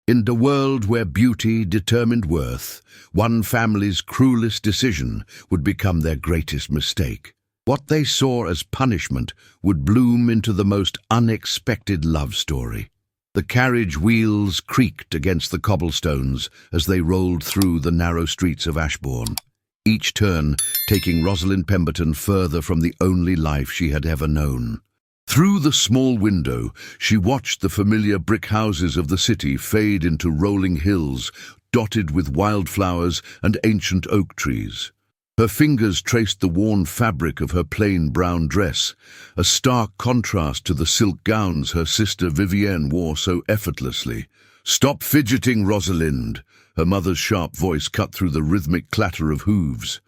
In a world where beauty determined worth, one family's cruelest decision would become their greatest mistake. What they saw as punishment would bloom into the most unexpected love story. The carriage wheels creaked against the cobblestones as they rolled through the narrow streets of Ashbourne, each turn taking Rosalind Pemberton further from the only life she had ever known. Through the small window, she watched the familiar brick houses of the city fade into rolling hills, dotted with wildflowers and ancient oak trees. Her fingers traced the worn fabric of her plain brown dress, a stark contrast to the silk gowns her sister Vivienne wore so effortlessly. "Stop fidgeting, Rosalind," her mother's sharp voice cut through the rhythmic clatter of hooves.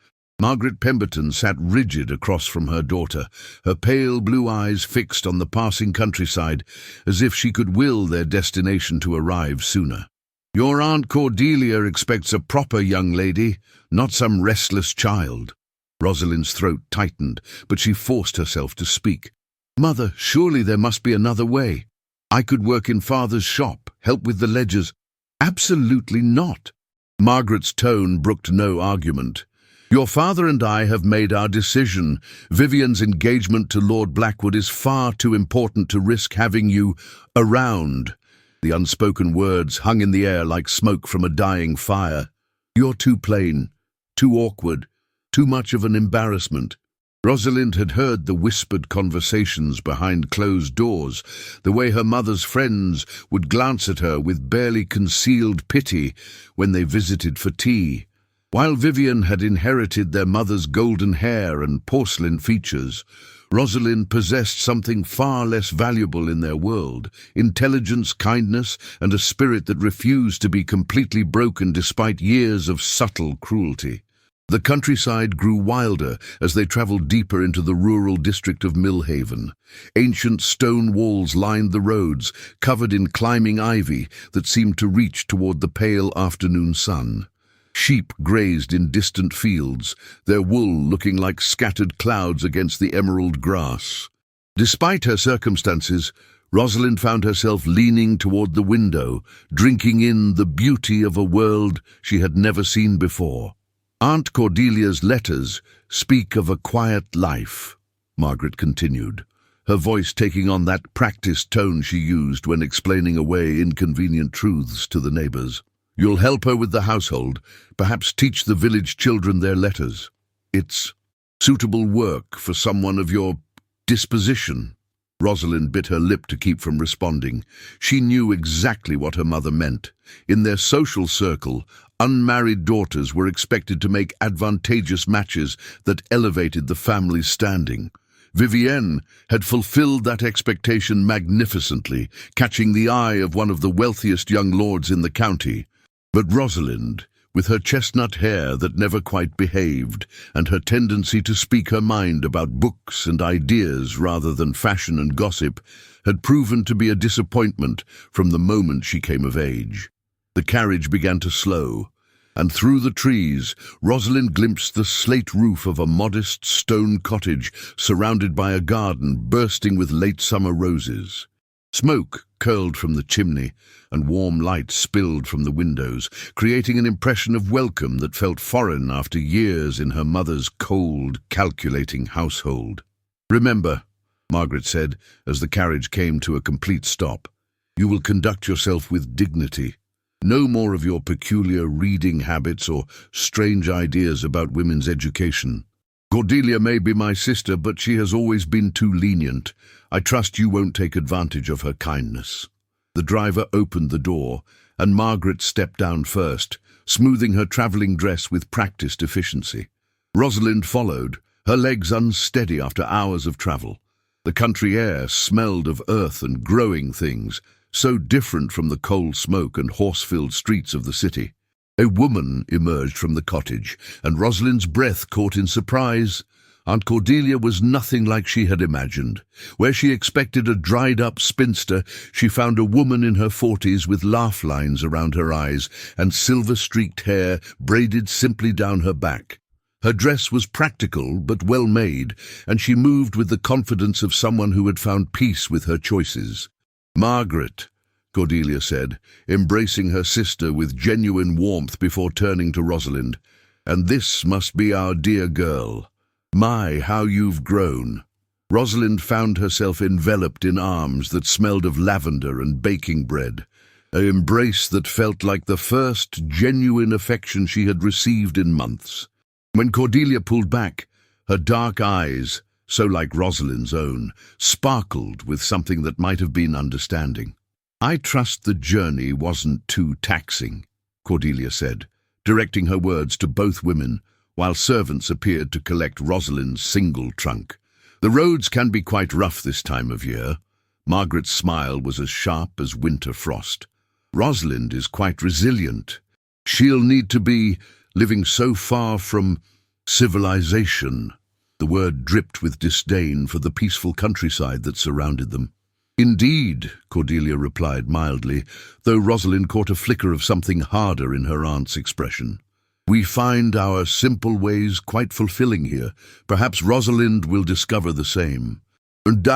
Margaret Pemberton sat rigid across from her daughter, her pale blue eyes fixed on the passing countryside, as if she could will their destination to arrive sooner. "Your Aunt Cordelia expects a proper young lady, not some restless child." Rosalind's throat tightened, but she forced herself to speak. "Mother, surely there must be another way. I could work in Father's shop, help with the ledgers." "Absolutely not." Margaret's tone brooked no argument. "Your father and I have made our decision. Vivian's engagement to Lord Blackwood is far too important to risk having you around." The unspoken words hung in the air like smoke from a dying fire. "You're too plain, too awkward, too much of an embarrassment." Rosalind had heard the whispered conversations behind closed doors, the way her mother's friends would glance at her with barely concealed pity when they visited for tea. While Vivian had inherited their mother's golden hair and porcelain features, Rosalind possessed something far less valuable in their world: intelligence, kindness, and a spirit that refused to be completely broken despite years of subtle cruelty. The countryside grew wilder as they travelled deeper into the rural district of Millhaven. Ancient stone walls lined the roads, covered in climbing ivy that seemed to reach toward the pale afternoon sun. Sheep grazed in distant fields, their wool looking like scattered clouds against the emerald grass. Despite her circumstances, Rosalind found herself leaning toward the window, drinking in the beauty of a world she had never seen before. "Aunt Cordelia's letters speak of a quiet life," Margaret continued, her voice taking on that practiced tone she used when explaining away inconvenient truths to the neighbours. "You'll help her with the household, perhaps teach the village children their letters. It's suitable work for someone of your disposition." Rosalind bit her lip to keep from responding. She knew exactly what her mother meant. In their social circle, unmarried daughters were expected to make advantageous matches that elevated the family's standing. Vivienne had fulfilled that expectation magnificently, catching the eye of one of the wealthiest young lords in the county. But Rosalind, with her chestnut hair that never quite behaved, and her tendency to speak her mind about books and ideas rather than fashion and gossip, had proven to be a disappointment from the moment she came of age. The carriage began to slow, and through the trees, Rosalind glimpsed the slate roof of a modest stone cottage surrounded by a garden bursting with late summer roses. Smoke curled from the chimney, and warm light spilled from the windows, creating an impression of welcome that felt foreign after years in her mother's cold, calculating household. "Remember," Margaret said, as the carriage came to a complete stop, "you will conduct yourself with dignity. No more of your peculiar reading habits or strange ideas about women's education. Cordelia may be my sister, but she has always been too lenient. I trust you won't take advantage of her kindness." The driver opened the door, and Margaret stepped down first, smoothing her travelling dress with practiced efficiency. Rosalind followed, her legs unsteady after hours of travel. The country air smelled of earth and growing things, so different from the coal smoke and horse-filled streets of the city. A woman emerged from the cottage, and Rosalind's breath caught in surprise. Aunt Cordelia was nothing like she had imagined. Where she expected a dried-up spinster, she found a woman in her 40s with laugh lines around her eyes and silver-streaked hair braided simply down her back. Her dress was practical but well-made, and she moved with the confidence of someone who had found peace with her choices. "Margaret," Cordelia said, embracing her sister with genuine warmth before turning to Rosalind. "And this must be our dear girl. My, how you've grown." Rosalind found herself enveloped in arms that smelled of lavender and baking bread, an embrace that felt like the first genuine affection she had received in months. When Cordelia pulled back, her dark eyes, so like Rosalind's own, sparkled with something that might have been understanding. "I trust the journey wasn't too taxing," Cordelia said, directing her words to both women, while servants appeared to collect Rosalind's single trunk. "The roads can be quite rough this time of year." Margaret's smile was as sharp as winter frost. "Rosalind is quite resilient. She'll need to be living so far from civilization." The word dripped with disdain for the peaceful countryside that surrounded them. "Indeed," Cordelia replied mildly, though Rosalind caught a flicker of something harder in her aunt's expression. "We find our simple ways quite fulfilling here. Perhaps Rosalind will discover the same." And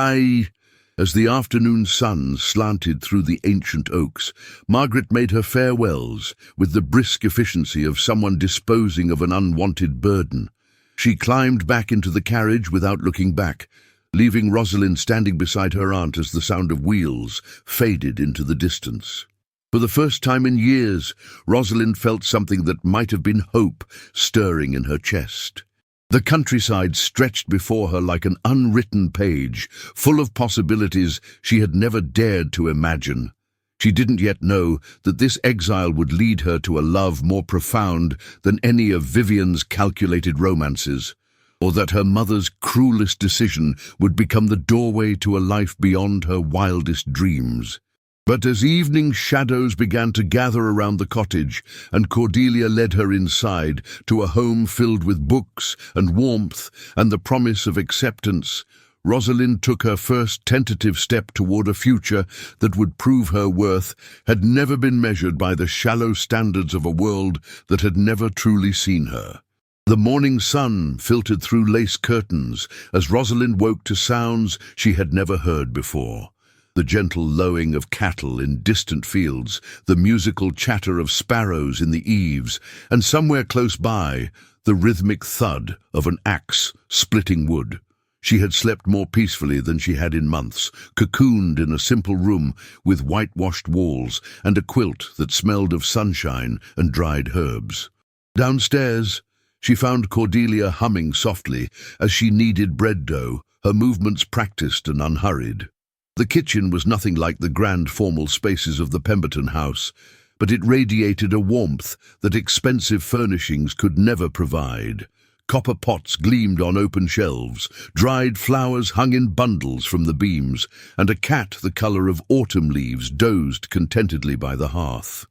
as the afternoon sun slanted through the ancient oaks, Margaret made her farewells with the brisk efficiency of someone disposing of an unwanted burden. She climbed back into the carriage without looking back, leaving Rosalind standing beside her aunt as the sound of wheels faded into the distance. For the first time in years, Rosalind felt something that might have been hope stirring in her chest. The countryside stretched before her like an unwritten page, full of possibilities she had never dared to imagine. She didn't yet know that this exile would lead her to a love more profound than any of Vivian's calculated romances, or that her mother's cruelest decision would become the doorway to a life beyond her wildest dreams. But as evening shadows began to gather around the cottage, and Cordelia led her inside to a home filled with books and warmth and the promise of acceptance, Rosalind took her first tentative step toward a future that would prove her worth had never been measured by the shallow standards of a world that had never truly seen her. The morning sun filtered through lace curtains as Rosalind woke to sounds she had never heard before. The gentle lowing of cattle in distant fields, the musical chatter of sparrows in the eaves, and somewhere close by, the rhythmic thud of an axe splitting wood. She had slept more peacefully than she had in months, cocooned in a simple room with whitewashed walls and a quilt that smelled of sunshine and dried herbs. Downstairs, she found Cordelia humming softly as she kneaded bread dough, her movements practiced and unhurried. The kitchen was nothing like the grand formal spaces of the Pemberton house, but it radiated a warmth that expensive furnishings could never provide. Copper pots gleamed on open shelves, dried flowers hung in bundles from the beams, and a cat the color of autumn leaves dozed contentedly by the hearth.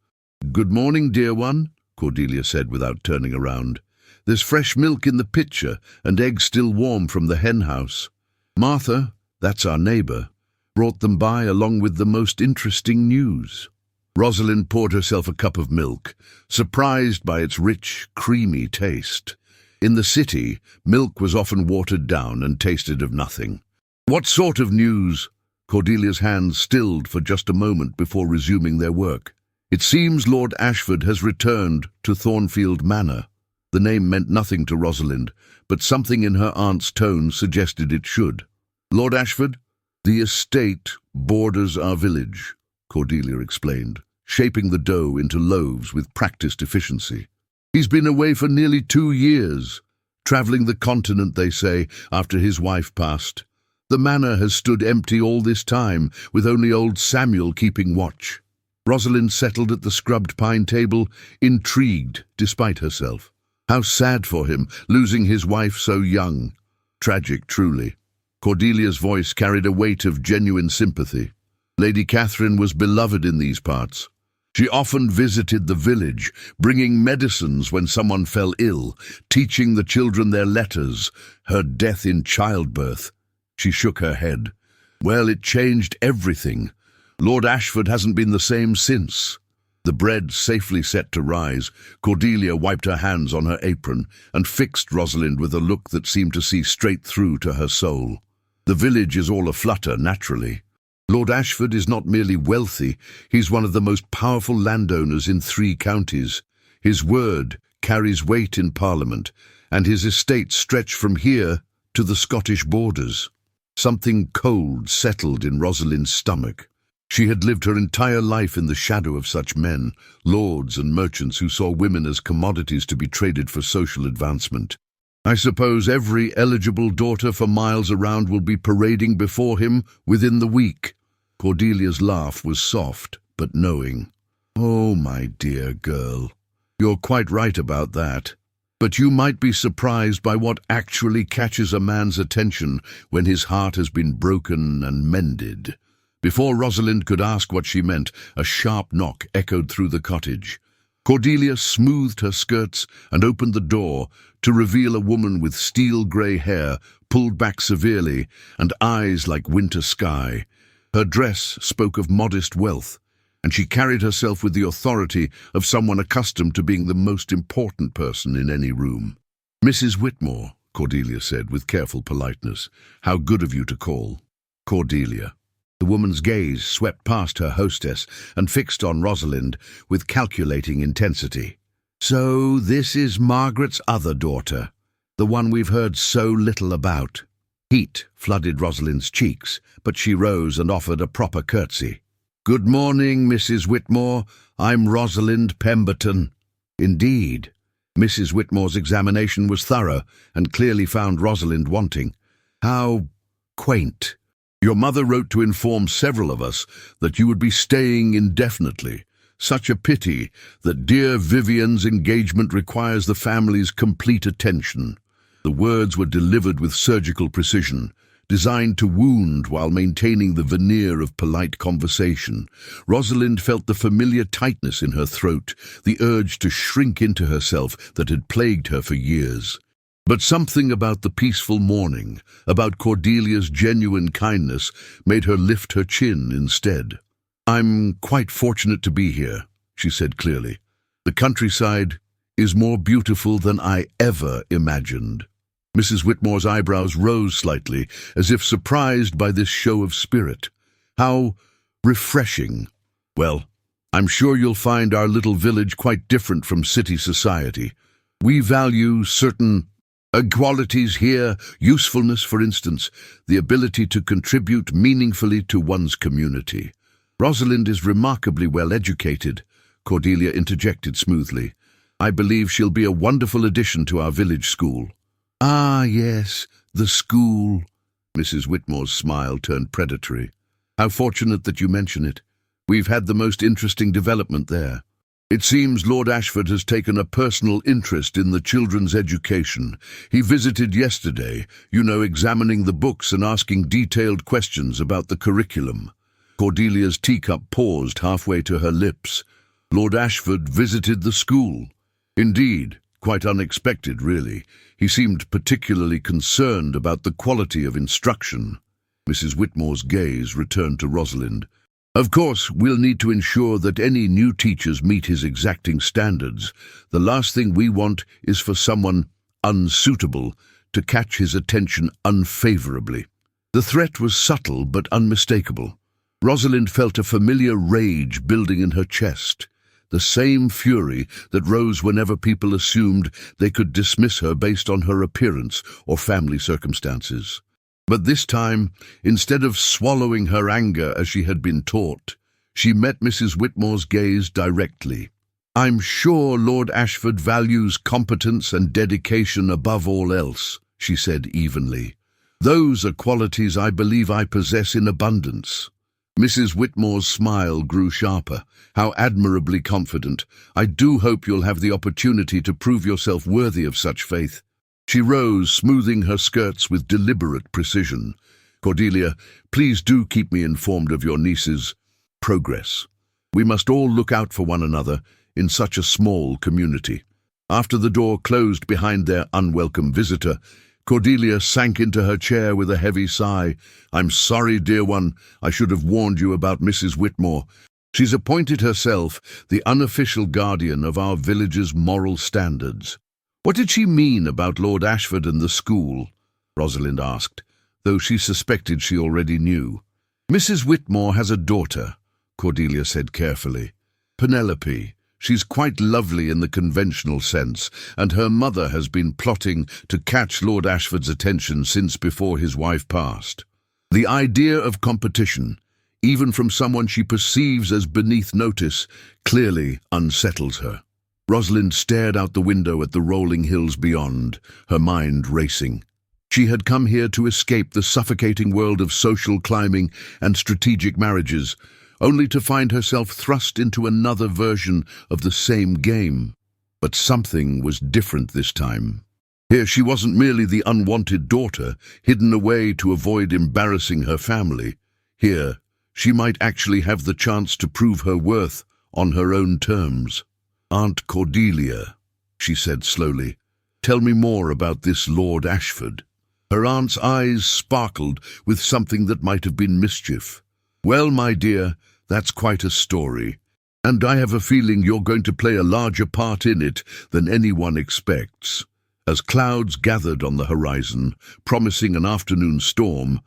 "Good morning, dear one," Cordelia said without turning around. "There's fresh milk in the pitcher and eggs still warm from the hen house. Martha, that's our neighbor, brought them by along with the most interesting news." Rosalind poured herself a cup of milk, surprised by its rich, creamy taste. In the city, milk was often watered down and tasted of nothing. "What sort of news?" Cordelia's hands stilled for just a moment before resuming their work. "It seems Lord Ashford has returned to Thornfield Manor." The name meant nothing to Rosalind, but something in her aunt's tone suggested it should. "Lord Ashford? The estate borders our village," Cordelia explained, shaping the dough into loaves with practiced efficiency. "He's been away for nearly 2 years, travelling the continent, they say, after his wife passed. The manor has stood empty all this time, with only old Samuel keeping watch." Rosalind settled at the scrubbed pine table, intrigued despite herself. How sad for him, losing his wife so young. Tragic, truly. Cordelia's voice carried a weight of genuine sympathy. Lady Catherine was beloved in these parts. She often visited the village, bringing medicines when someone fell ill, teaching the children their letters, her death in childbirth. She shook her head. "Well, it changed everything. Lord Ashford hasn't been the same since." The bread safely set to rise, Cordelia wiped her hands on her apron and fixed Rosalind with a look that seemed to see straight through to her soul. "The village is all aflutter, naturally. Lord Ashford is not merely wealthy, he's one of the most powerful landowners in 3 counties. His word carries weight in Parliament, and his estates stretch from here to the Scottish borders. Something cold settled in Rosalind's stomach. She had lived her entire life in the shadow of such men, lords and merchants who saw women as commodities to be traded for social advancement. I suppose every eligible daughter for miles around will be parading before him within the week. Cordelia's laugh was soft but knowing. Oh, my dear girl, you're quite right about that. But you might be surprised by what actually catches a man's attention when his heart has been broken and mended. Before Rosalind could ask what she meant, a sharp knock echoed through the cottage. Cordelia smoothed her skirts and opened the door to reveal a woman with steel-grey hair pulled back severely and eyes like winter sky. Her dress spoke of modest wealth, and she carried herself with the authority of someone accustomed to being the most important person in any room. "Mrs. Whitmore," Cordelia said with careful politeness. "How good of you to call." Cordelia. The woman's gaze swept past her hostess and fixed on Rosalind with calculating intensity. "So this is Margaret's other daughter, the one we've heard so little about." Heat flooded Rosalind's cheeks, but she rose and offered a proper curtsy. "Good morning, Mrs. Whitmore. I'm Rosalind Pemberton." Indeed, Mrs. Whitmore's examination was thorough and clearly found Rosalind wanting. "How quaint. Your mother wrote to inform several of us that you would be staying indefinitely. Such a pity that dear Vivian's engagement requires the family's complete attention." The words were delivered with surgical precision, designed to wound while maintaining the veneer of polite conversation. Rosalind felt the familiar tightness in her throat, the urge to shrink into herself that had plagued her for years. But something about the peaceful morning, about Cordelia's genuine kindness, made her lift her chin instead. "I'm quite fortunate to be here," she said clearly. "The countryside is more beautiful than I ever imagined." Mrs. Whitmore's eyebrows rose slightly, as if surprised by this show of spirit. "How refreshing. Well, I'm sure you'll find our little village quite different from city society. We value certain qualities here, usefulness, for instance, the ability to contribute meaningfully to one's community." "Rosalind is remarkably well educated," Cordelia interjected smoothly. "I believe she'll be a wonderful addition to our village school." "Ah, yes, the school." Mrs. Whitmore's smile turned predatory. "How fortunate that you mention it. We've had the most interesting development there. It seems Lord Ashford has taken a personal interest in the children's education. He visited yesterday, examining the books and asking detailed questions about the curriculum." Cordelia's teacup paused halfway to her lips. "Lord Ashford visited the school." "Indeed, quite unexpected, really. He seemed particularly concerned about the quality of instruction." Mrs. Whitmore's gaze returned to Rosalind. "Of course, we'll need to ensure that any new teachers meet his exacting standards. The last thing we want is for someone unsuitable to catch his attention unfavorably." The threat was subtle but unmistakable. Rosalind felt a familiar rage building in her chest, the same fury that rose whenever people assumed they could dismiss her based on her appearance or family circumstances. But this time, instead of swallowing her anger as she had been taught, she met Mrs. Whitmore's gaze directly. "I'm sure Lord Ashford values competence and dedication above all else," she said evenly. "Those are qualities I believe I possess in abundance." Mrs. Whitmore's smile grew sharper. "How admirably confident. I do hope you'll have the opportunity to prove yourself worthy of such faith." She rose, smoothing her skirts with deliberate precision. "Cordelia, please do keep me informed of your niece's progress. We must all look out for one another in such a small community." After the door closed behind their unwelcome visitor, Cordelia sank into her chair with a heavy sigh. "I'm sorry, dear one. I should have warned you about Mrs. Whitmore. She's appointed herself the unofficial guardian of our village's moral standards." "What did she mean about Lord Ashford and the school?" Rosalind asked, though she suspected she already knew. "Mrs. Whitmore has a daughter," Cordelia said carefully. "Penelope. She's quite lovely in the conventional sense, and her mother has been plotting to catch Lord Ashford's attention since before his wife passed. The idea of competition, even from someone she perceives as beneath notice, clearly unsettles her." Rosalind stared out the window at the rolling hills beyond, her mind racing. She had come here to escape the suffocating world of social climbing and strategic marriages, only to find herself thrust into another version of the same game. But something was different this time. Here she wasn't merely the unwanted daughter, hidden away to avoid embarrassing her family. Here, she might actually have the chance to prove her worth on her own terms. "Aunt Cordelia," she said slowly, "tell me more about this Lord Ashford." Her aunt's eyes sparkled with something that might have been mischief. "Well, my dear, that's quite a story, and I have a feeling you're going to play a larger part in it than anyone expects." As clouds gathered on the horizon, promising an afternoon storm,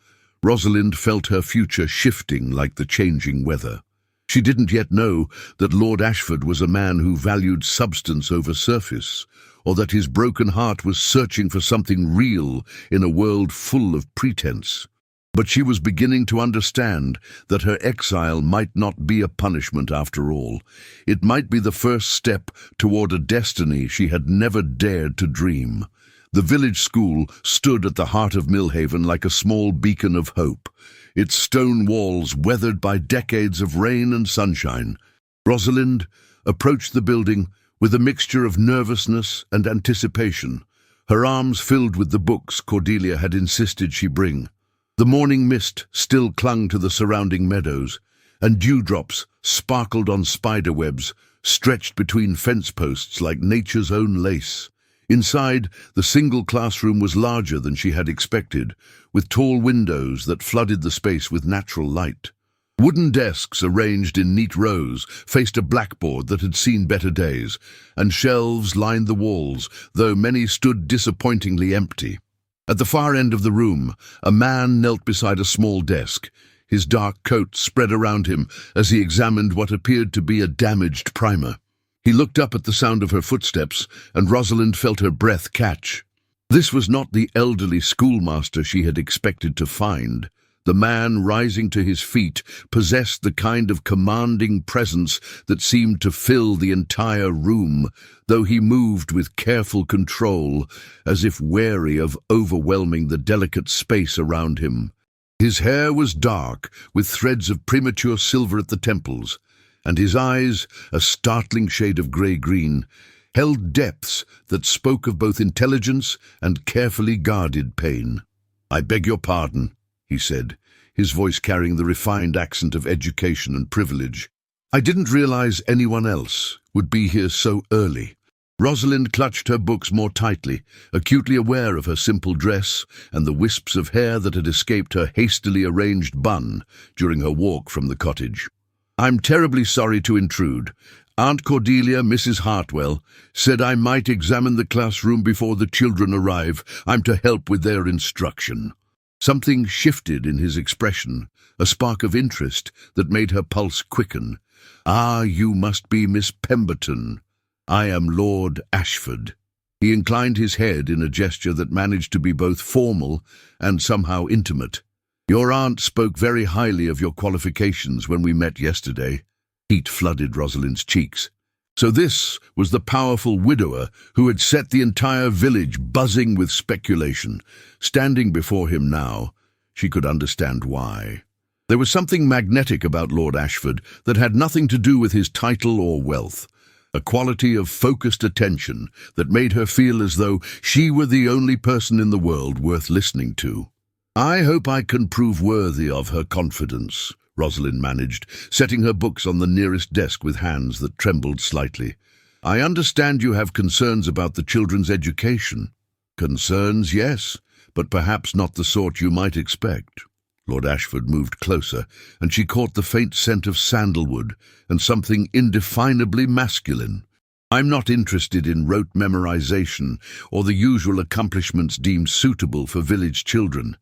Rosalind felt her future shifting like the changing weather. She didn't yet know that Lord Ashford was a man who valued substance over surface, or that his broken heart was searching for something real in a world full of pretense. But she was beginning to understand that her exile might not be a punishment after all. It might be the first step toward a destiny she had never dared to dream. The village school stood at the heart of Millhaven like a small beacon of hope, its stone walls weathered by decades of rain and sunshine. Rosalind approached the building with a mixture of nervousness and anticipation, her arms filled with the books Cordelia had insisted she bring. The morning mist still clung to the surrounding meadows, and dewdrops sparkled on spiderwebs stretched between fence posts like nature's own lace. Inside, the single classroom was larger than she had expected, with tall windows that flooded the space with natural light. Wooden desks arranged in neat rows faced a blackboard that had seen better days, and shelves lined the walls, though many stood disappointingly empty. At the far end of the room, a man knelt beside a small desk, his dark coat spread around him as he examined what appeared to be a damaged primer. He looked up at the sound of her footsteps, and Rosalind felt her breath catch. This was not the elderly schoolmaster she had expected to find. The man rising to his feet possessed the kind of commanding presence that seemed to fill the entire room, though he moved with careful control, as if wary of overwhelming the delicate space around him. His hair was dark, with threads of premature silver at the temples, and his eyes, a startling shade of grey-green, held depths that spoke of both intelligence and carefully guarded pain. "I beg your pardon," he said, his voice carrying the refined accent of education and privilege. "I didn't realize anyone else would be here so early." Rosalind clutched her books more tightly, acutely aware of her simple dress and the wisps of hair that had escaped her hastily arranged bun during her walk from the cottage. "I'm terribly sorry to intrude. Aunt Cordelia, Mrs. Hartwell, said I might examine the classroom before the children arrive. I'm to help with their instruction." Something shifted in his expression, a spark of interest that made her pulse quicken. "Ah, you must be Miss Pemberton. I am Lord Ashford." He inclined his head in a gesture that managed to be both formal and somehow intimate. "Your aunt spoke very highly of your qualifications when we met yesterday." Heat flooded Rosalind's cheeks. So this was the powerful widower who had set the entire village buzzing with speculation. Standing before him now, she could understand why. There was something magnetic about Lord Ashford that had nothing to do with his title or wealth. A quality of focused attention that made her feel as though she were the only person in the world worth listening to. "I hope I can prove worthy of her confidence," Rosalind managed, setting her books on the nearest desk with hands that trembled slightly. "I understand you have concerns about the children's education." "Concerns, yes, but perhaps not the sort you might expect." Lord Ashford moved closer, and she caught the faint scent of sandalwood and something indefinably masculine. "I'm not interested in rote memorization or the usual accomplishments deemed suitable for village children.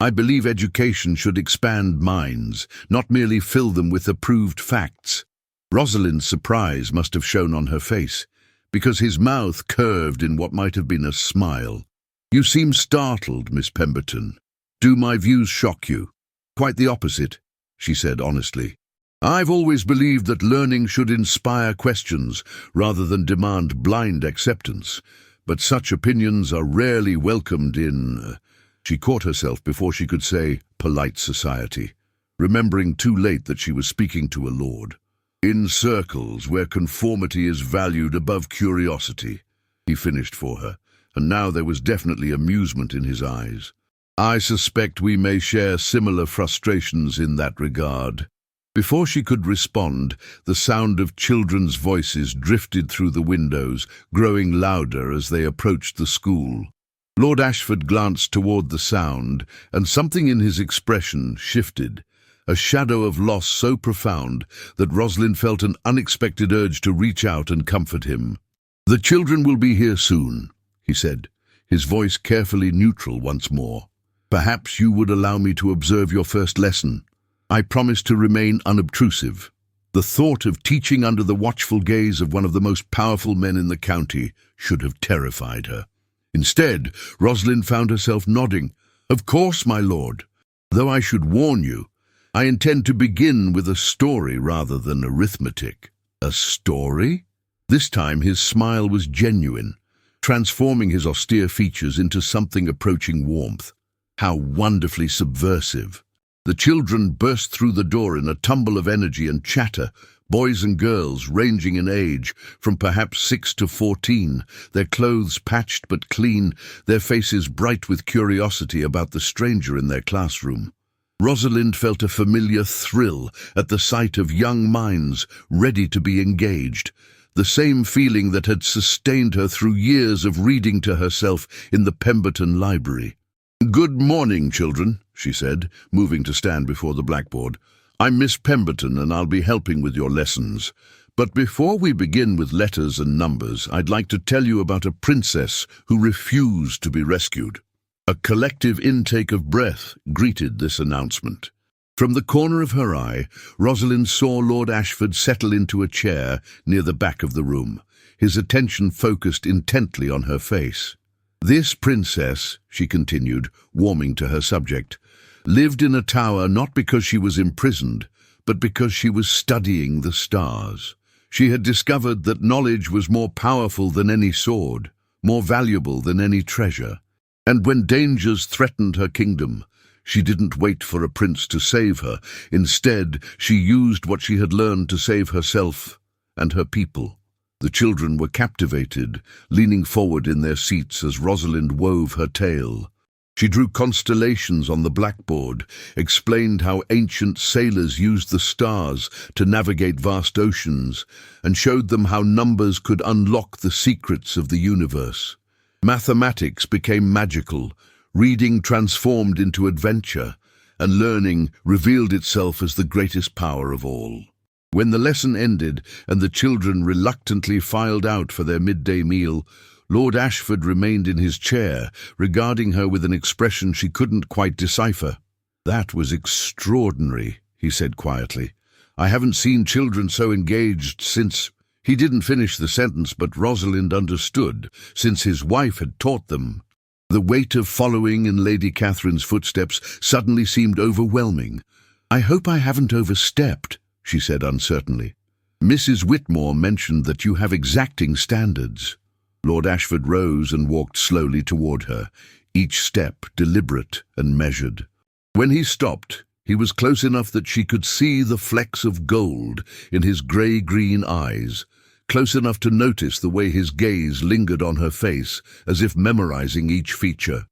I believe education should expand minds, not merely fill them with approved facts. Rosalind's surprise must have shown on her face, because his mouth curved in what might have been a smile. You seem startled, Miss Pemberton. Do my views shock you? Quite the opposite, she said honestly. I've always believed that learning should inspire questions rather than demand blind acceptance, but such opinions are rarely welcomed in... She caught herself before she could say polite society, remembering too late that she was speaking to a lord. In circles where conformity is valued above curiosity, he finished for her, and now there was definitely amusement in his eyes. I suspect we may share similar frustrations in that regard. Before she could respond, the sound of children's voices drifted through the windows, growing louder as they approached the school. Lord Ashford glanced toward the sound, and something in his expression shifted, a shadow of loss so profound that Rosalind felt an unexpected urge to reach out and comfort him. The children will be here soon, he said, his voice carefully neutral once more. Perhaps you would allow me to observe your first lesson. I promise to remain unobtrusive. The thought of teaching under the watchful gaze of one of the most powerful men in the county should have terrified her. Instead, Rosalind found herself nodding. Of course, my lord. Though I should warn you, I intend to begin with a story rather than arithmetic. A story? This time his smile was genuine, transforming his austere features into something approaching warmth. How wonderfully subversive. The children burst through the door in a tumble of energy and chatter, boys and girls ranging in age from perhaps 6 to 14, their clothes patched but clean, their faces bright with curiosity about the stranger in their classroom. Rosalind felt a familiar thrill at the sight of young minds ready to be engaged, the same feeling that had sustained her through years of reading to herself in the Pemberton Library. Good morning, children, she said, moving to stand before the blackboard. I'm Miss Pemberton, and I'll be helping with your lessons. But before we begin with letters and numbers, I'd like to tell you about a princess who refused to be rescued. A collective intake of breath greeted this announcement. From the corner of her eye, Rosalind saw Lord Ashford settle into a chair near the back of the room, his attention focused intently on her face. This princess, she continued, warming to her subject, lived in a tower not because she was imprisoned, but because she was studying the stars. She had discovered that knowledge was more powerful than any sword, more valuable than any treasure. And when dangers threatened her kingdom, she didn't wait for a prince to save her. Instead, she used what she had learned to save herself and her people. The children were captivated, leaning forward in their seats as Rosalind wove her tale. She drew constellations on the blackboard, explained how ancient sailors used the stars to navigate vast oceans, and showed them how numbers could unlock the secrets of the universe. Mathematics became magical, reading transformed into adventure, and learning revealed itself as the greatest power of all. When the lesson ended and the children reluctantly filed out for their midday meal, Lord Ashford remained in his chair, regarding her with an expression she couldn't quite decipher. That was extraordinary, he said quietly. I haven't seen children so engaged since... He didn't finish the sentence, but Rosalind understood, since his wife had taught them. The weight of following in Lady Catherine's footsteps suddenly seemed overwhelming. I hope I haven't overstepped, she said uncertainly. Mrs. Whitmore mentioned that you have exacting standards. Lord Ashford rose and walked slowly toward her, each step deliberate and measured. When he stopped, he was close enough that she could see the flecks of gold in his grey-green eyes, close enough to notice the way his gaze lingered on her face, as if memorizing each feature.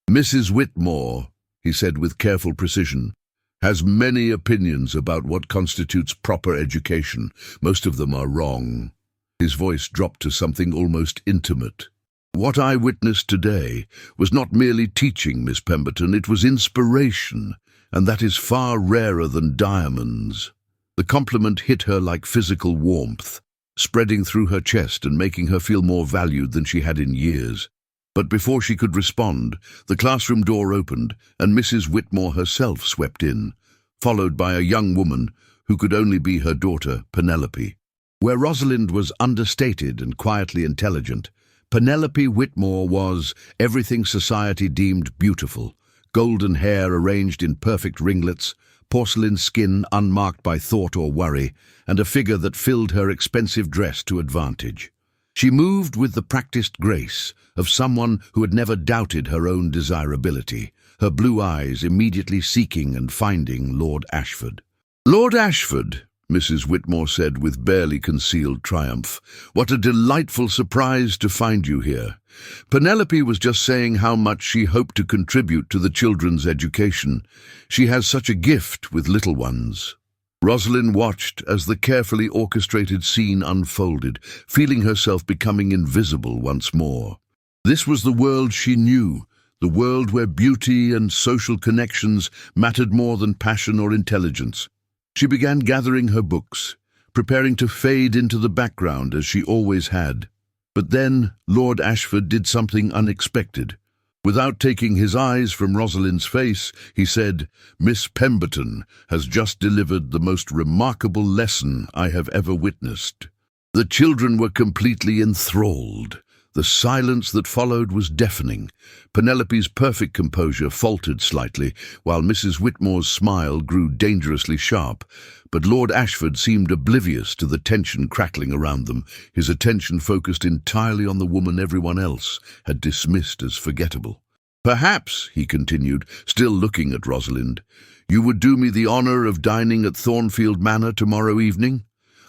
Mrs. Whitmore, he said with careful precision, has many opinions about what constitutes proper education. Most of them are wrong. His voice dropped to something almost intimate. What I witnessed today was not merely teaching, Miss Pemberton, it was inspiration, and that is far rarer than diamonds. The compliment hit her like physical warmth, spreading through her chest and making her feel more valued than she had in years. But before she could respond, the classroom door opened and Mrs. Whitmore herself swept in, followed by a young woman who could only be her daughter, Penelope. Where Rosalind was understated and quietly intelligent, Penelope Whitmore was everything society deemed beautiful: golden hair arranged in perfect ringlets, porcelain skin unmarked by thought or worry, and a figure that filled her expensive dress to advantage. She moved with the practiced grace of someone who had never doubted her own desirability, her blue eyes immediately seeking and finding Lord Ashford. "Lord Ashford," Mrs. Whitmore said with barely concealed triumph, "what a delightful surprise to find you here. Penelope was just saying how much she hoped to contribute to the children's education. She has such a gift with little ones." Rosalind watched as the carefully orchestrated scene unfolded, feeling herself becoming invisible once more. This was the world she knew, the world where beauty and social connections mattered more than passion or intelligence. She began gathering her books, preparing to fade into the background as she always had. But then Lord Ashford did something unexpected. Without taking his eyes from Rosalind's face, he said, "Miss Pemberton has just delivered the most remarkable lesson I have ever witnessed." The children were completely enthralled. The silence that followed was deafening. Penelope's perfect composure faltered slightly, while Mrs. Whitmore's smile grew dangerously sharp. But Lord Ashford seemed oblivious to the tension crackling around them, his attention focused entirely on the woman everyone else had dismissed as forgettable. "Perhaps," he continued, still looking at Rosalind, "you would do me the honour of dining at Thornfield Manor tomorrow evening?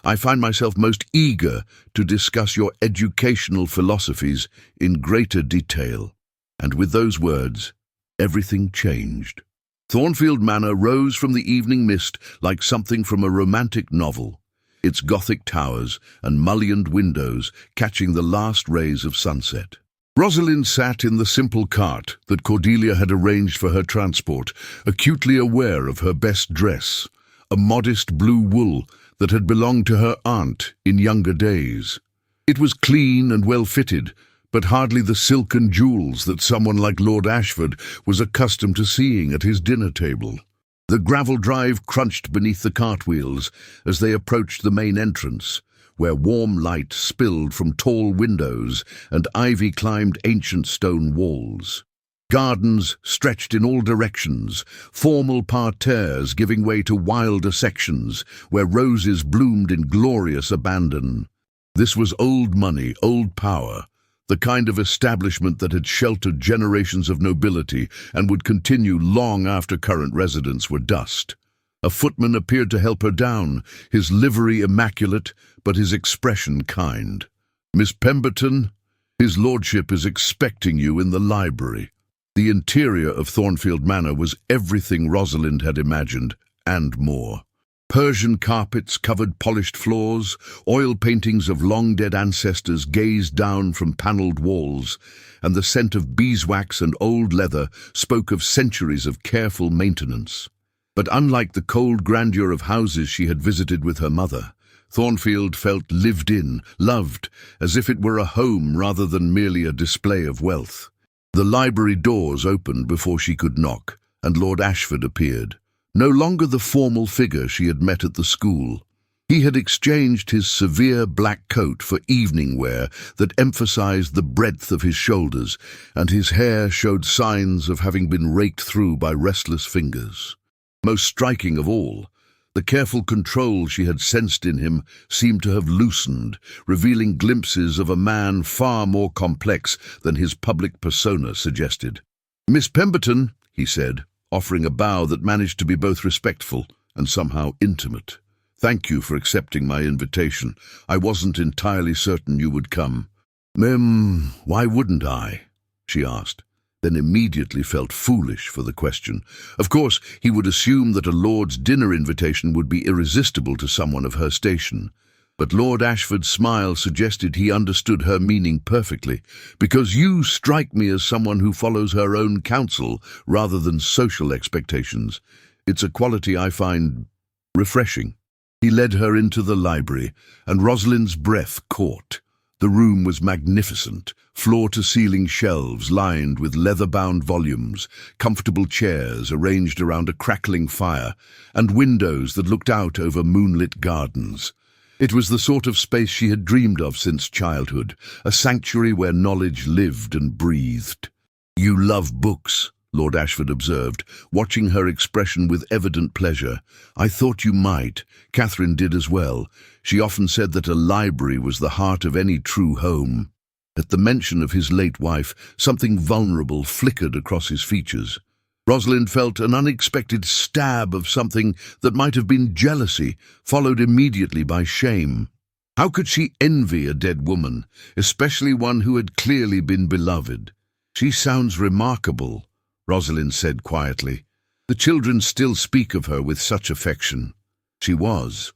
I find myself most eager to discuss your educational philosophies in greater detail." And with those words, everything changed. Thornfield Manor rose from the evening mist like something from a romantic novel, its Gothic towers and mullioned windows catching the last rays of sunset. Rosalind sat in the simple cart that Cordelia had arranged for her transport, acutely aware of her best dress, a modest blue wool that had belonged to her aunt in younger days. It was clean and well-fitted, but hardly the silken jewels that someone like Lord Ashford was accustomed to seeing at his dinner table. The gravel drive crunched beneath the cartwheels as they approached the main entrance, where warm light spilled from tall windows and ivy climbed ancient stone walls. Gardens stretched in all directions, formal parterres giving way to wilder sections where roses bloomed in glorious abandon. This was old money, old power, the kind of establishment that had sheltered generations of nobility and would continue long after current residents were dust. A footman appeared to help her down, his livery immaculate, but his expression kind. "Miss Pemberton, his lordship is expecting you in the library." The interior of Thornfield Manor was everything Rosalind had imagined, and more. Persian carpets covered polished floors, oil paintings of long-dead ancestors gazed down from panelled walls, and the scent of beeswax and old leather spoke of centuries of careful maintenance. But unlike the cold grandeur of houses she had visited with her mother, Thornfield felt lived in, loved, as if it were a home rather than merely a display of wealth. The library doors opened before she could knock, and Lord Ashford appeared, no longer the formal figure she had met at the school. He had exchanged his severe black coat for evening wear that emphasized the breadth of his shoulders, and his hair showed signs of having been raked through by restless fingers. Most striking of all, the careful control she had sensed in him seemed to have loosened, revealing glimpses of a man far more complex than his public persona suggested. "Miss Pemberton," he said, offering a bow that managed to be both respectful and somehow intimate. "Thank you for accepting my invitation. I wasn't entirely certain you would come." Why wouldn't I?" she asked, then immediately felt foolish for the question. Of course, he would assume that a lord's dinner invitation would be irresistible to someone of her station. But Lord Ashford's smile suggested he understood her meaning perfectly. "Because you strike me as someone who follows her own counsel rather than social expectations. It's a quality I find refreshing." He led her into the library, and Rosalind's breath caught. The room was magnificent, floor-to-ceiling shelves lined with leather-bound volumes, comfortable chairs arranged around a crackling fire, and windows that looked out over moonlit gardens. It was the sort of space she had dreamed of since childhood, a sanctuary where knowledge lived and breathed. "You love books," Lord Ashford observed, watching her expression with evident pleasure. "I thought you might. Catherine did as well. She often said that a library was the heart of any true home." At the mention of his late wife, something vulnerable flickered across his features. Rosalind felt an unexpected stab of something that might have been jealousy, followed immediately by shame. How could she envy a dead woman, especially one who had clearly been beloved? "She sounds remarkable," Rosalind said quietly. "The children still speak of her with such affection." She was.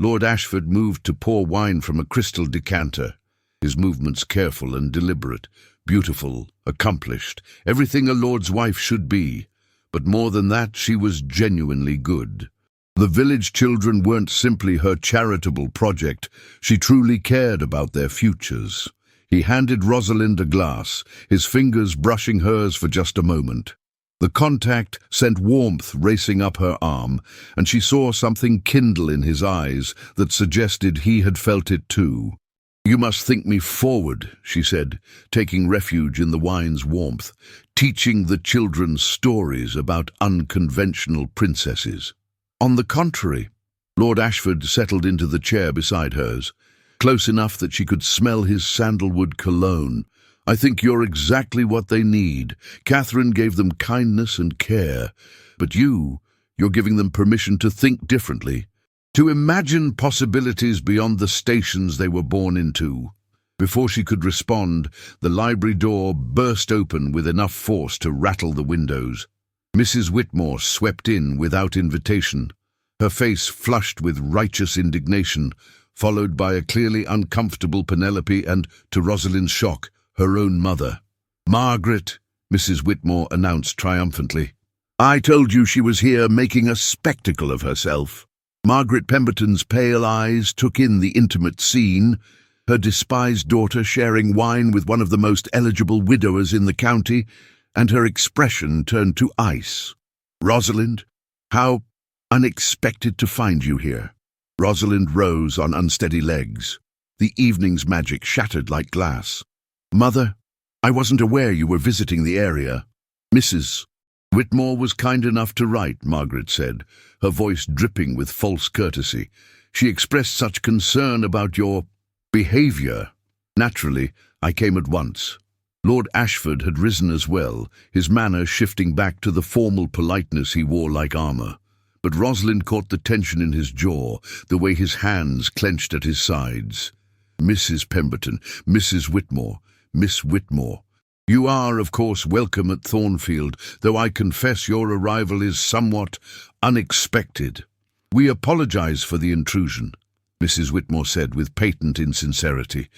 Lord Ashford moved to pour wine from a crystal decanter, his movements careful and deliberate, beautiful, accomplished, everything a lord's wife should be. But more than that, she was genuinely good. The village children weren't simply her charitable project. She truly cared about their futures. He handed Rosalind a glass, his fingers brushing hers for just a moment. The contact sent warmth racing up her arm, and she saw something kindle in his eyes that suggested he had felt it too. "You must think me forward," she said, taking refuge in the wine's warmth, "teaching the children stories about unconventional princesses." On the contrary, Lord Ashford settled into the chair beside hers, close enough that she could smell his sandalwood cologne. "I think you're exactly what they need. Catherine gave them kindness and care, but you're giving them permission to think differently, to imagine possibilities beyond the stations they were born into." Before she could respond, the library door burst open with enough force to rattle the windows. Mrs. Whitmore swept in without invitation, her face flushed with righteous indignation, followed by a clearly uncomfortable Penelope and, to Rosalind's shock, her own mother. "Margaret," Mrs. Whitmore announced triumphantly. "I told you she was here making a spectacle of herself." Margaret Pemberton's pale eyes took in the intimate scene, her despised daughter sharing wine with one of the most eligible widowers in the county, and her expression turned to ice. "Rosalind, how unexpected to find you here." Rosalind rose on unsteady legs. The evening's magic shattered like glass. "Mother, I wasn't aware you were visiting the area." "Mrs. Whitmore was kind enough to write," Margaret said, her voice dripping with false courtesy. "She expressed such concern about your behavior. Naturally, I came at once." Lord Ashford had risen as well, his manner shifting back to the formal politeness he wore like armor. But Rosalind caught the tension in his jaw, the way his hands clenched at his sides. "Mrs. Pemberton, Mrs. Whitmore, Miss Whitmore. You are, of course, welcome at Thornfield, though I confess your arrival is somewhat unexpected." "We apologize for the intrusion," Mrs. Whitmore said with patent insincerity.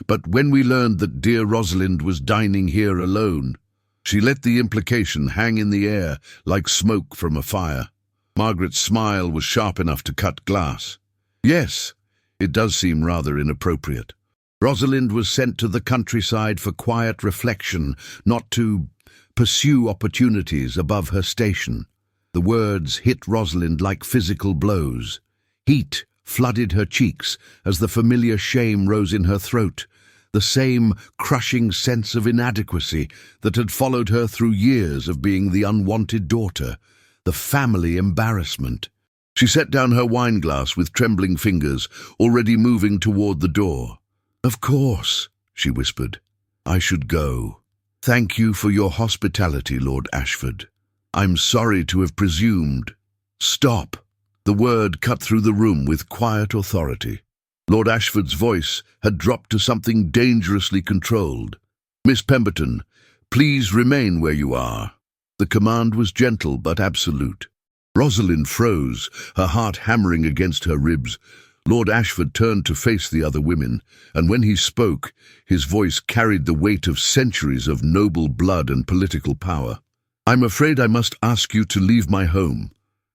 "But when we learned that dear Rosalind was dining here alone," she let the implication hang in the air like smoke from a fire. Margaret's smile was sharp enough to cut glass. "Yes, it does seem rather inappropriate. Rosalind was sent to the countryside for quiet reflection, not to pursue opportunities above her station." The words hit Rosalind like physical blows. Heat flooded her cheeks as the familiar shame rose in her throat, the same crushing sense of inadequacy that had followed her through years of being the unwanted daughter, the family embarrassment. She set down her wineglass with trembling fingers, already moving toward the door. "Of course," she whispered. "I should go. Thank you for your hospitality, Lord Ashford. I'm sorry to have presumed." "Stop!" The word cut through the room with quiet authority. Lord Ashford's voice had dropped to something dangerously controlled. "Miss Pemberton, please remain where you are." The command was gentle but absolute. Rosalind froze, her heart hammering against her ribs. Lord Ashford turned to face the other women, and when he spoke, his voice carried the weight of centuries of noble blood and political power. "I'm afraid I must ask you to leave my home."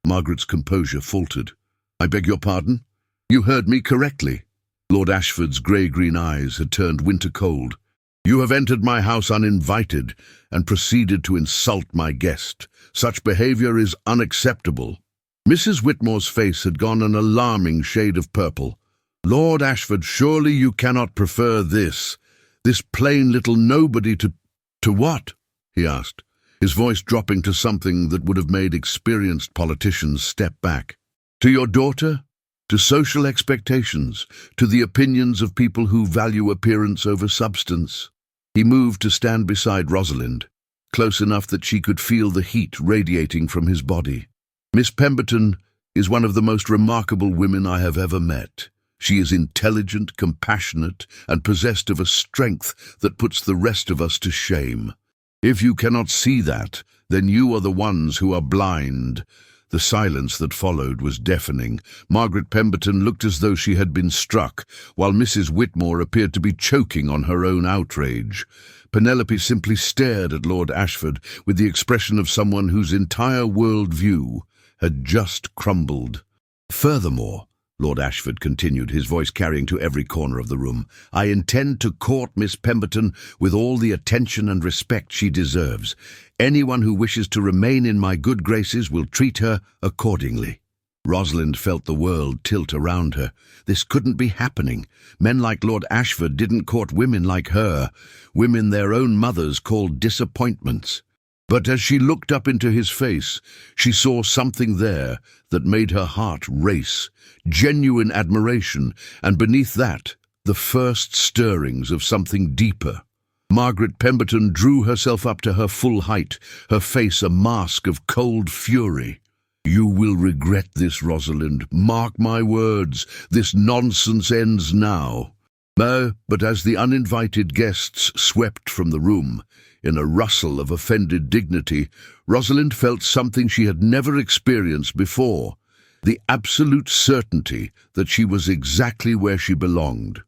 Margaret's composure faltered. "I beg your pardon? You heard me correctly." Lord Ashford's grey-green eyes had turned winter-cold. "You have entered my house uninvited and proceeded to insult my guest. Such behaviour is unacceptable." Mrs. Whitmore's face had gone an alarming shade of purple. "Lord Ashford, surely you cannot prefer this plain little nobody to what?" he asked, his voice dropping to something that would have made experienced politicians step back. "To your daughter? To social expectations? To the opinions of people who value appearance over substance?" He moved to stand beside Rosalind, close enough that she could feel the heat radiating from his body. "Miss Pemberton is one of the most remarkable women I have ever met. She is intelligent, compassionate, and possessed of a strength that puts the rest of us to shame. If you cannot see that, then you are the ones who are blind." The silence that followed was deafening. Margaret Pemberton looked as though she had been struck, while Mrs. Whitmore appeared to be choking on her own outrage. Penelope simply stared at Lord Ashford with the expression of someone whose entire world-view had just crumbled. "Furthermore," Lord Ashford continued, his voice carrying to every corner of the room, "I intend to court Miss Pemberton with all the attention and respect she deserves. Anyone who wishes to remain in my good graces will treat her accordingly." Rosalind felt the world tilt around her. This couldn't be happening. Men like Lord Ashford didn't court women like her, women their own mothers called disappointments. But as she looked up into his face, she saw something there that made her heart race, genuine admiration, and beneath that, the first stirrings of something deeper. Margaret Pemberton drew herself up to her full height, her face a mask of cold fury. "You will regret this, Rosalind. Mark my words, this nonsense ends now." But as the uninvited guests swept from the room, in a rustle of offended dignity, Rosalind felt something she had never experienced before, the absolute certainty that she was exactly where she belonged.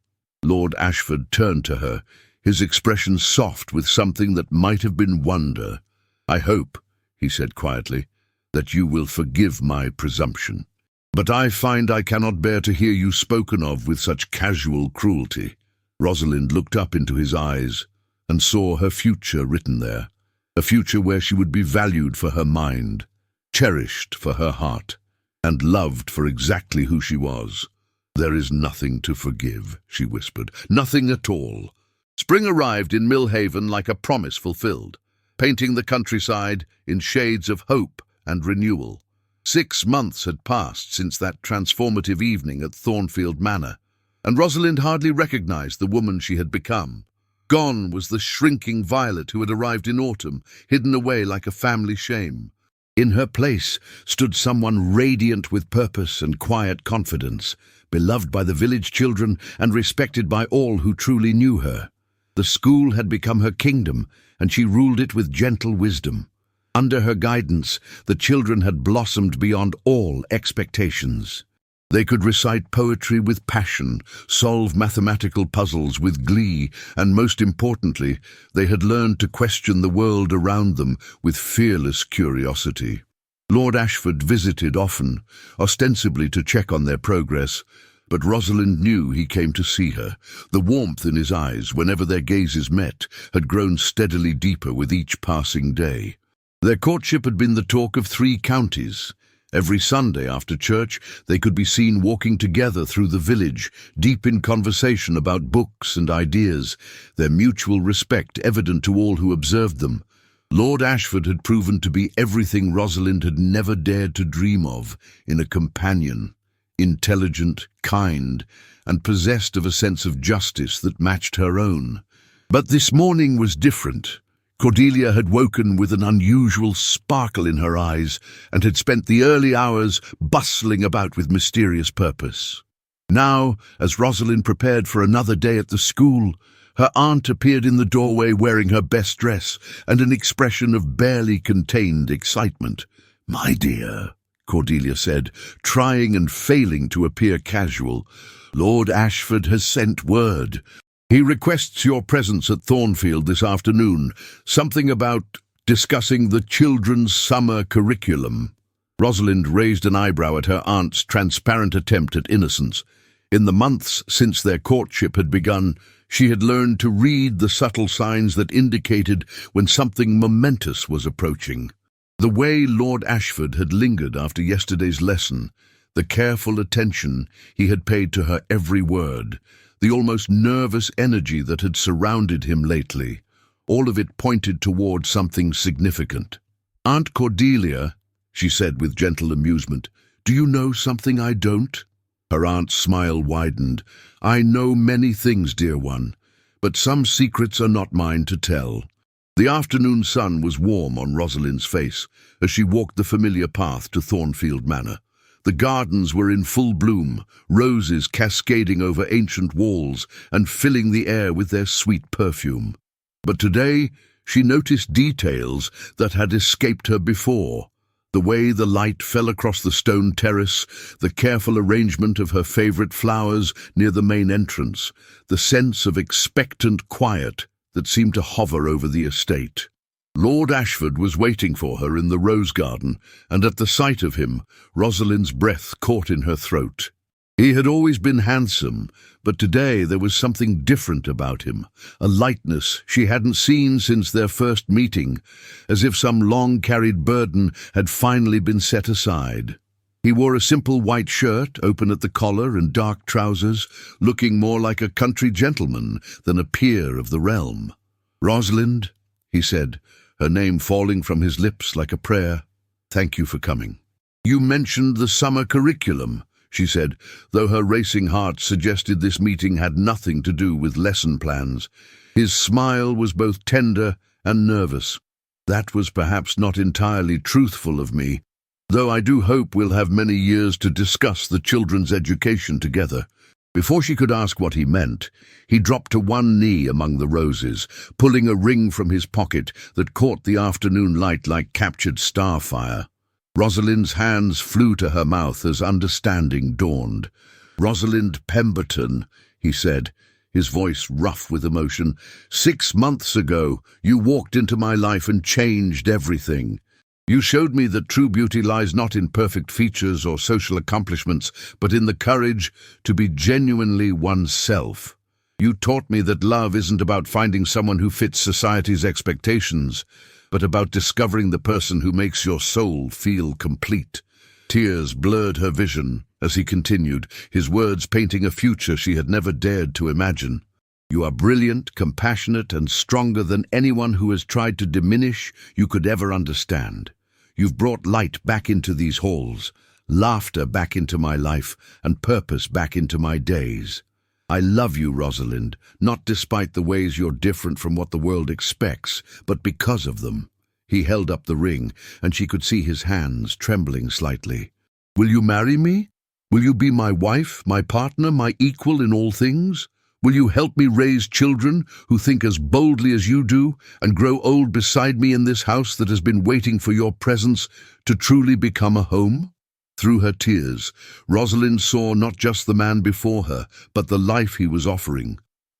Lord Ashford turned to her, his expression soft with something that might have been wonder. "I hope," he said quietly, "that you will forgive my presumption. But I find I cannot bear to hear you spoken of with such casual cruelty." Rosalind looked up into his eyes and saw her future written there, a future where she would be valued for her mind, cherished for her heart, and loved for exactly who she was. "There is nothing to forgive," she whispered, "nothing at all." Spring arrived in Millhaven like a promise fulfilled, painting the countryside in shades of hope and renewal. 6 months had passed since that transformative evening at Thornfield Manor, and Rosalind hardly recognized the woman she had become. Gone was the shrinking Violet who had arrived in autumn, hidden away like a family shame. In her place stood someone radiant with purpose and quiet confidence, beloved by the village children and respected by all who truly knew her. The school had become her kingdom, and she ruled it with gentle wisdom. Under her guidance, the children had blossomed beyond all expectations. They could recite poetry with passion, solve mathematical puzzles with glee, and most importantly, they had learned to question the world around them with fearless curiosity. Lord Ashford visited often, ostensibly to check on their progress, but Rosalind knew he came to see her. The warmth in his eyes, whenever their gazes met, had grown steadily deeper with each passing day. Their courtship had been the talk of 3 counties. Every Sunday after church, they could be seen walking together through the village, deep in conversation about books and ideas, their mutual respect evident to all who observed them. Lord Ashford had proven to be everything Rosalind had never dared to dream of in a companion, intelligent, kind, and possessed of a sense of justice that matched her own. But this morning was different. Cordelia had woken with an unusual sparkle in her eyes and had spent the early hours bustling about with mysterious purpose. Now, as Rosalind prepared for another day at the school, her aunt appeared in the doorway wearing her best dress and an expression of barely contained excitement. "My dear," Cordelia said, trying and failing to appear casual, "Lord Ashford has sent word. He requests your presence at Thornfield this afternoon, something about discussing the children's summer curriculum." Rosalind raised an eyebrow at her aunt's transparent attempt at innocence. In the months since their courtship had begun, she had learned to read the subtle signs that indicated when something momentous was approaching. The way Lord Ashford had lingered after yesterday's lesson, the careful attention he had paid to her every word, the almost nervous energy that had surrounded him lately, all of it pointed toward something significant. "Aunt Cordelia," she said with gentle amusement, "do you know something I don't?" Her aunt's smile widened. "I know many things, dear one, but some secrets are not mine to tell." The afternoon sun was warm on Rosalind's face as she walked the familiar path to Thornfield Manor. The gardens were in full bloom, roses cascading over ancient walls and filling the air with their sweet perfume. But today she noticed details that had escaped her before. The way the light fell across the stone terrace, the careful arrangement of her favorite flowers near the main entrance, the sense of expectant quiet that seemed to hover over the estate. Lord Ashford was waiting for her in the rose garden, and at the sight of him, Rosalind's breath caught in her throat. He had always been handsome, but today there was something different about him, a lightness she hadn't seen since their first meeting, as if some long-carried burden had finally been set aside. He wore a simple white shirt, open at the collar, and dark trousers, looking more like a country gentleman than a peer of the realm. "Rosalind," he said, her name falling from his lips like a prayer, "thank you for coming." "You mentioned the summer curriculum," she said, though her racing heart suggested this meeting had nothing to do with lesson plans. His smile was both tender and nervous. "That was perhaps not entirely truthful of me, though I do hope we'll have many years to discuss the children's education together." Before she could ask what he meant, he dropped to one knee among the roses, pulling a ring from his pocket that caught the afternoon light like captured starfire. Rosalind's hands flew to her mouth as understanding dawned. "Rosalind Pemberton," he said, his voice rough with emotion, "6 months ago you walked into my life and changed everything. You showed me that true beauty lies not in perfect features or social accomplishments, but in the courage to be genuinely oneself. You taught me that love isn't about finding someone who fits society's expectations, but about discovering the person who makes your soul feel complete." Tears blurred her vision as he continued, his words painting a future she had never dared to imagine. "You are brilliant, compassionate, and stronger than anyone who has tried to diminish you could ever understand. You've brought light back into these halls, laughter back into my life, and purpose back into my days. I love you, Rosalind, not despite the ways you're different from what the world expects, but because of them." He held up the ring, and she could see his hands trembling slightly. "Will you marry me? Will you be my wife, my partner, my equal in all things? Will you help me raise children who think as boldly as you do, and grow old beside me in this house that has been waiting for your presence to truly become a home?" Through her tears, Rosalind saw not just the man before her, but the life he was offering.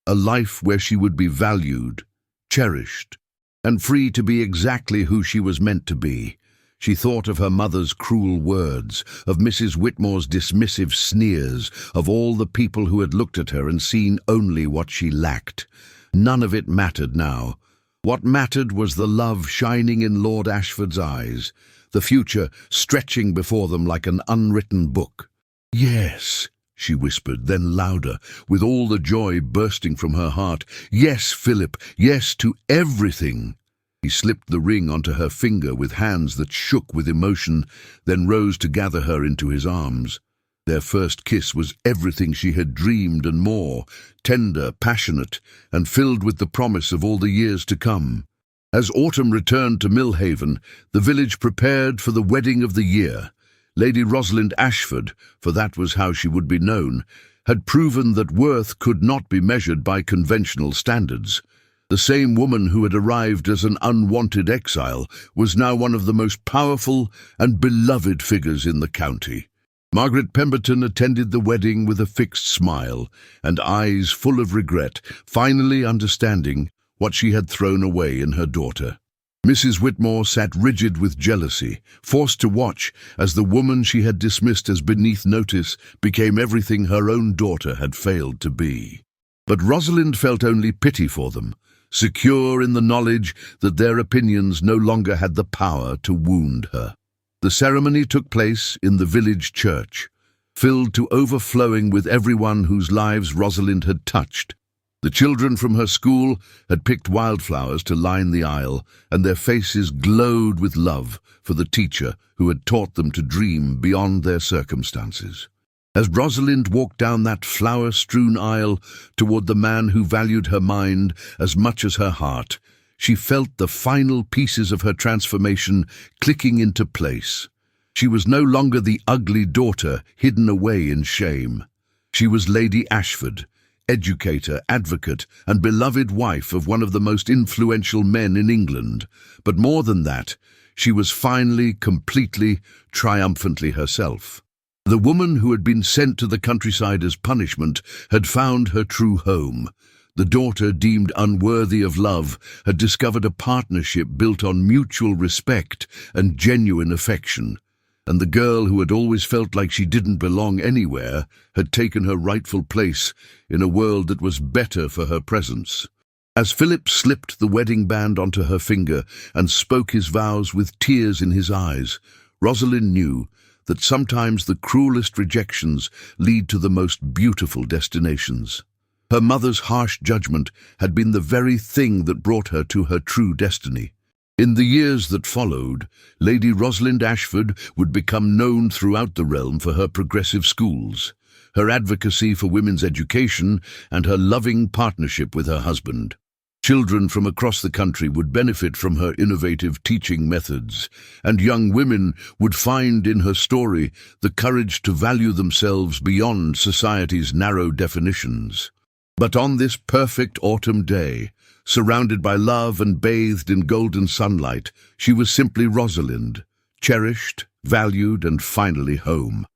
A life where she would be valued, cherished, and free to be exactly who she was meant to be. She thought of her mother's cruel words, of Mrs. Whitmore's dismissive sneers, of all the people who had looked at her and seen only what she lacked. None of it mattered now. What mattered was the love shining in Lord Ashford's eyes, the future stretching before them like an unwritten book. "Yes," she whispered, then louder, with all the joy bursting from her heart. "Yes, Philip, yes to everything." He slipped the ring onto her finger with hands that shook with emotion, then rose to gather her into his arms. Their first kiss was everything she had dreamed and more, tender, passionate, and filled with the promise of all the years to come. As autumn returned to Millhaven, the village prepared for the wedding of the year. Lady Rosalind Ashford, for that was how she would be known, had proven that worth could not be measured by conventional standards. The same woman who had arrived as an unwanted exile was now one of the most powerful and beloved figures in the county. Margaret Pemberton attended the wedding with a fixed smile and eyes full of regret, finally understanding what she had thrown away in her daughter. Mrs. Whitmore sat rigid with jealousy, forced to watch as the woman she had dismissed as beneath notice became everything her own daughter had failed to be. But Rosalind felt only pity for them, secure in the knowledge that their opinions no longer had the power to wound her. The ceremony took place in the village church, filled to overflowing with everyone whose lives Rosalind had touched. The children from her school had picked wildflowers to line the aisle, and their faces glowed with love for the teacher who had taught them to dream beyond their circumstances. As Rosalind walked down that flower-strewn aisle toward the man who valued her mind as much as her heart, she felt the final pieces of her transformation clicking into place. She was no longer the ugly daughter hidden away in shame. She was Lady Ashford, educator, advocate, and beloved wife of one of the most influential men in England. But more than that, she was finally, completely, triumphantly herself. The woman who had been sent to the countryside as punishment had found her true home. The daughter, deemed unworthy of love, had discovered a partnership built on mutual respect and genuine affection. And the girl who had always felt like she didn't belong anywhere had taken her rightful place in a world that was better for her presence. As Philip slipped the wedding band onto her finger and spoke his vows with tears in his eyes, Rosalind knew that sometimes the cruelest rejections lead to the most beautiful destinations. Her mother's harsh judgment had been the very thing that brought her to her true destiny. In the years that followed, Lady Rosalind Ashford would become known throughout the realm for her progressive schools, her advocacy for women's education, and her loving partnership with her husband. Children from across the country would benefit from her innovative teaching methods, and young women would find in her story the courage to value themselves beyond society's narrow definitions. But on this perfect autumn day, surrounded by love and bathed in golden sunlight, she was simply Rosalind, cherished, valued, and finally home.